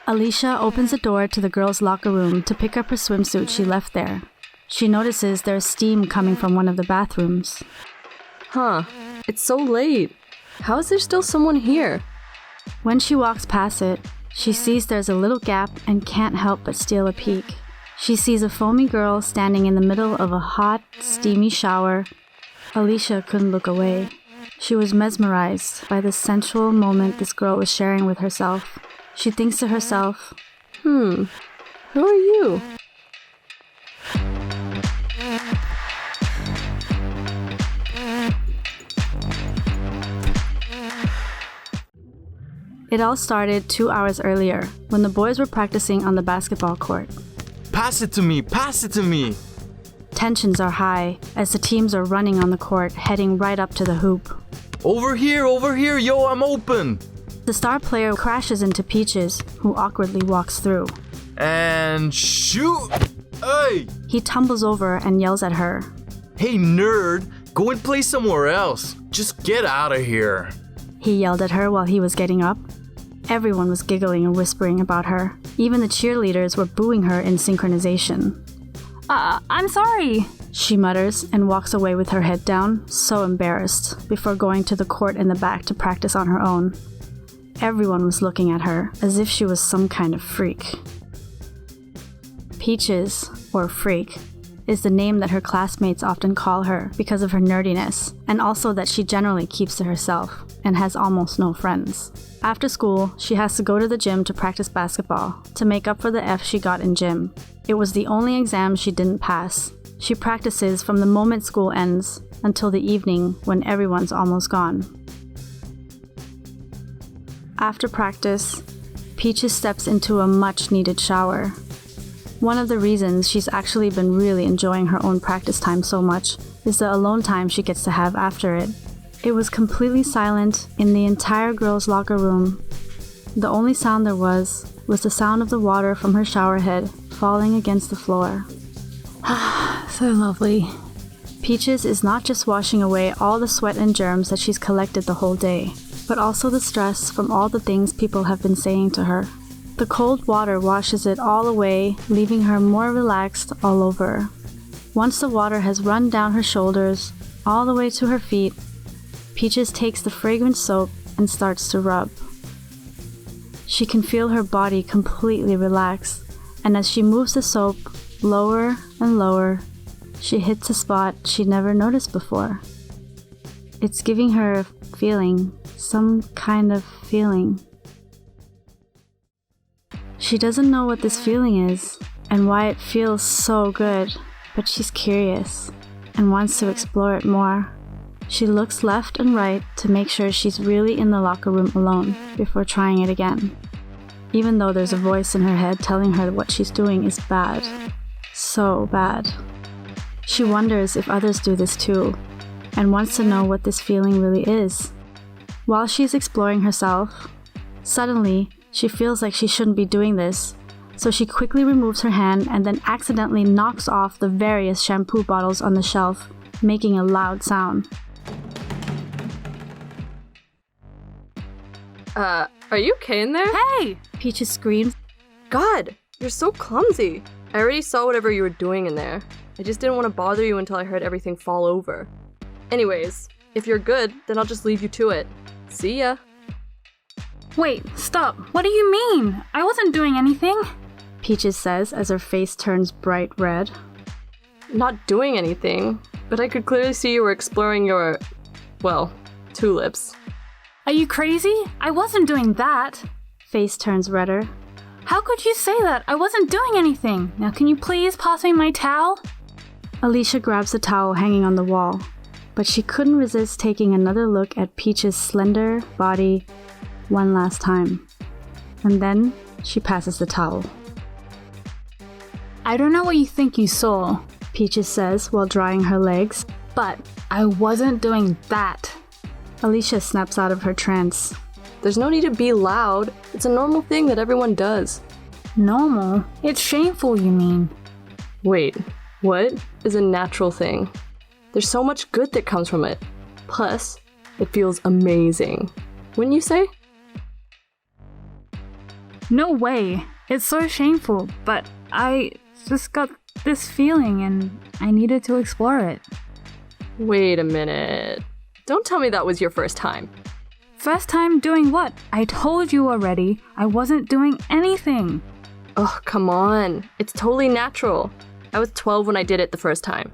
Alicia opens the door to the girls' locker room to pick up her swimsuit she left there. She notices there's steam coming from one of the bathrooms. Huh, it's so late. How is there still someone here? When she walks past it, she sees there's a little gap and can't help but steal a peek. She sees a foamy girl standing in the middle of a hot, steamy shower. Alicia couldn't look away. She was mesmerized by the sensual moment this girl was sharing with herself. She thinks to herself, Who are you? It all started 2 hours earlier, when the boys were practicing on the basketball court. Pass it to me! Pass it to me! Tensions are high as the teams are running on the court, heading right up to the hoop. Over here, yo, I'm open! The star player crashes into Peaches, who awkwardly walks through. And shoot! Hey! He tumbles over and yells at her. Hey, nerd! Go and play somewhere else! Just get out of here! He yelled at her while he was getting up. Everyone was giggling and whispering about her. Even the cheerleaders were booing her in synchronization. I'm sorry, she mutters and walks away with her head down, so embarrassed, before going to the court in the back to practice on her own. Everyone was looking at her as if she was some kind of freak. Peaches, or Freak, is the name that her classmates often call her because of her nerdiness, and also that she generally keeps to herself and has almost no friends. After school, she has to go to the gym to practice basketball to make up for the F she got in gym. It was the only exam she didn't pass. She practices from the moment school ends until the evening when everyone's almost gone. After practice, Peaches steps into a much-needed shower. One of the reasons she's actually been really enjoying her own practice time so much is the alone time she gets to have after it. It was completely silent in the entire girls' locker room. The only sound there was the sound of the water from her shower head falling against the floor. so lovely. Peaches is not just washing away all the sweat and germs that she's collected the whole day, but also the stress from all the things people have been saying to her. The cold water washes it all away, leaving her more relaxed all over. Once the water has run down her shoulders, all the way to her feet, Peaches takes the fragrant soap and starts to rub. She can feel her body completely relax, and as she moves the soap lower and lower, she hits a spot she never noticed before. It's giving her a feeling, some kind of feeling. She doesn't know what this feeling is and why it feels so good, but she's curious and wants to explore it more. She looks left and right to make sure she's really in the locker room alone before trying it again, even though there's a voice in her head telling her what she's doing is bad. So bad. She wonders if others do this too, and wants to know what this feeling really is. While she's exploring herself, suddenly she feels like she shouldn't be doing this, so she quickly removes her hand and then accidentally knocks off the various shampoo bottles on the shelf, making a loud sound. Are you okay in there? Hey! Peaches screams. God, you're so clumsy. I already saw whatever you were doing in there. I just didn't want to bother you until I heard everything fall over. Anyways, if you're good, then I'll just leave you to it. See ya. Wait, stop. What do you mean? I wasn't doing anything. Peaches says as her face turns bright red. Not doing anything, but I could clearly see you were exploring your, well, tulips. Are you crazy? I wasn't doing that. Face turns redder. How could you say that? I wasn't doing anything. Now can you please pass me my towel? Alicia grabs the towel hanging on the wall, but she couldn't resist taking another look at Peach's slender body one last time. And then she passes the towel. I don't know what you think you saw, Peaches says while drying her legs, but I wasn't doing that. Alicia snaps out of her trance. There's no need to be loud. It's a normal thing that everyone does. Normal? It's shameful, you mean? Wait, what is a natural thing? There's so much good that comes from it. Plus, it feels amazing. Wouldn't you say? No way. It's so shameful, but I just got this feeling and I needed to explore it. Wait a minute. Don't tell me that was your first time. First time doing what? I told you already. I wasn't doing anything. Oh, come on. It's totally natural. I was 12 when I did it the first time.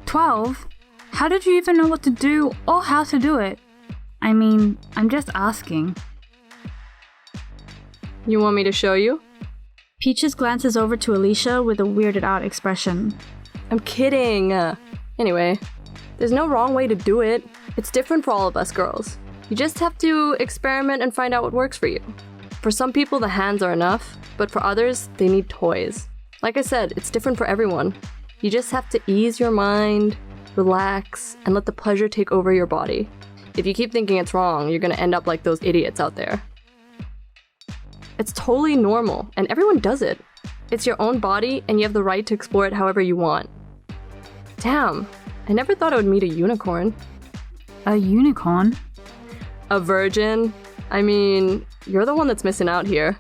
12? How did you even know what to do or how to do it? I mean, I'm just asking. You want me to show you? Peaches glances over to Alicia with a weirded out expression. I'm kidding. Anyway, there's no wrong way to do it. It's different for all of us girls. You just have to experiment and find out what works for you. For some people, the hands are enough, but for others, they need toys. Like I said, it's different for everyone. You just have to ease your mind, relax, and let the pleasure take over your body. If you keep thinking it's wrong, you're gonna end up like those idiots out there. It's totally normal, and everyone does it. It's your own body, and you have the right to explore it however you want. Damn, I never thought I would meet a unicorn. A unicorn? A virgin? I mean, you're the one that's missing out here.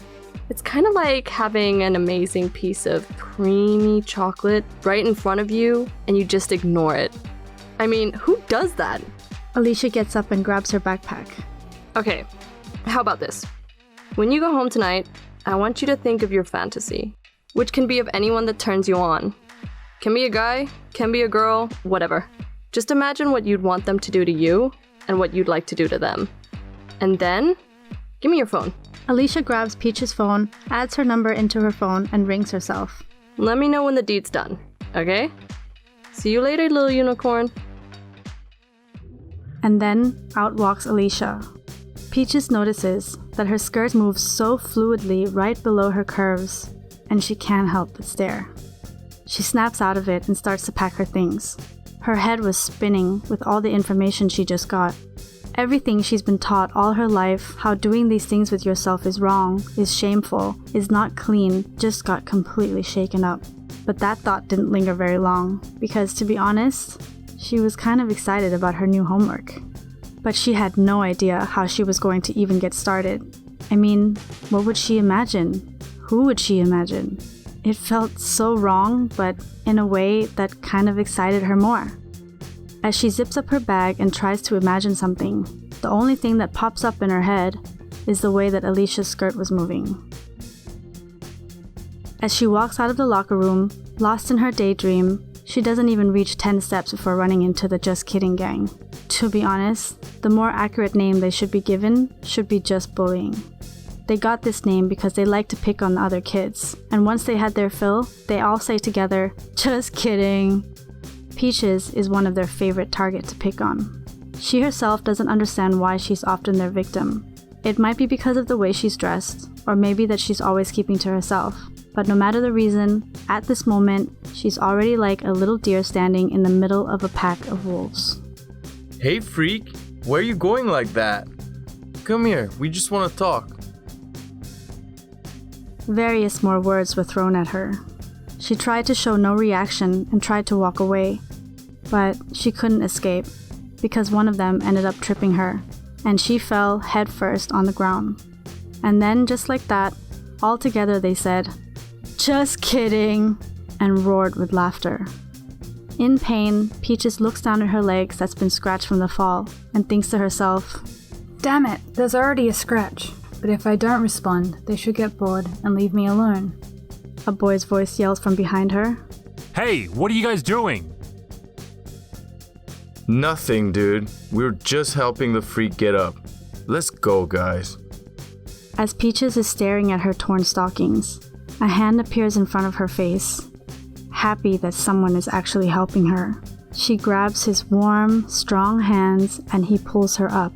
It's kind of like having an amazing piece of creamy chocolate right in front of you, and you just ignore it. I mean, who does that? Alicia gets up and grabs her backpack. Okay, how about this? When you go home tonight, I want you to think of your fantasy, which can be of anyone that turns you on. Can be a guy, can be a girl, whatever. Just imagine what you'd want them to do to you and what you'd like to do to them. And then, give me your phone. Alicia grabs Peach's phone, adds her number into her phone, and rings herself. Let me know when the deed's done, okay? See you later, little unicorn. And then, out walks Alicia. Peaches notices that her skirt moves so fluidly right below her curves, and she can't help but stare. She snaps out of it and starts to pack her things. Her head was spinning with all the information she just got. Everything she's been taught all her life, how doing these things with yourself is wrong, is shameful, is not clean, just got completely shaken up. But that thought didn't linger very long, because to be honest, she was kind of excited about her new homework. But she had no idea how she was going to even get started. I mean, what would she imagine? Who would she imagine? It felt so wrong, but in a way that kind of excited her more. As she zips up her bag and tries to imagine something, the only thing that pops up in her head is the way that Alicia's skirt was moving. As she walks out of the locker room, lost in her daydream, she doesn't even reach 10 steps before running into the Just Kidding gang. To be honest, the more accurate name they should be given should be just bullying. They got this name because they like to pick on the other kids, and once they had their fill, they all say together, "Just kidding." Peaches is one of their favorite targets to pick on. She herself doesn't understand why she's often their victim. It might be because of the way she's dressed, or maybe that she's always keeping to herself. But no matter the reason, at this moment, she's already like a little deer standing in the middle of a pack of wolves. Hey freak, where are you going like that? Come here, we just want to talk. Various more words were thrown at her. She tried to show no reaction and tried to walk away, but she couldn't escape because one of them ended up tripping her, and she fell headfirst on the ground. And then, just like that, all together they said, "Just kidding," and roared with laughter. In pain, Peaches looks down at her legs that's been scratched from the fall and thinks to herself, Damn it, there's already a scratch. But if I don't respond, they should get bored and leave me alone. A boy's voice yells from behind her. Hey, what are you guys doing? Nothing, dude. We're just helping the freak get up. Let's go, guys. As Peaches is staring at her torn stockings, a hand appears in front of her face. Happy that someone is actually helping her, she grabs his warm, strong hands and he pulls her up.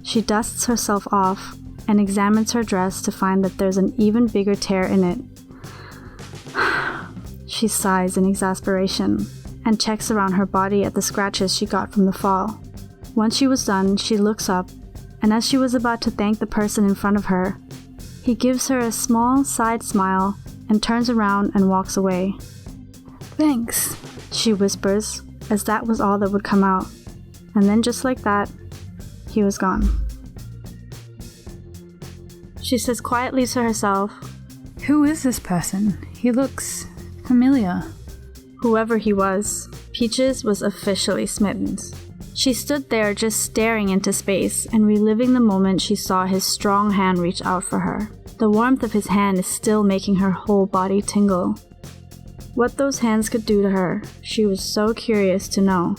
She dusts herself off and examines her dress to find that there's an even bigger tear in it. She sighs in exasperation and checks around her body at the scratches she got from the fall. Once she was done, she looks up, and as she was about to thank the person in front of her, he gives her a small side smile and turns around and walks away. Thanks, she whispers, as that was all that would come out. And then just like that, he was gone. She says quietly to herself, Who is this person? He looks familiar. whoever he was, Peaches was officially smitten. She stood there just staring into space and reliving the moment she saw his strong hand reach out for her. The warmth of his hand is still making her whole body tingle. What those hands could do to her, she was so curious to know.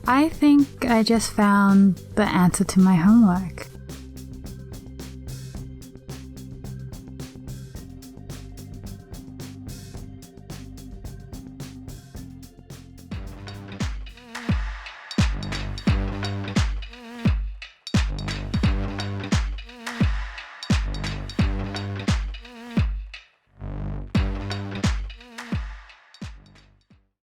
I think I just found the answer to my homework.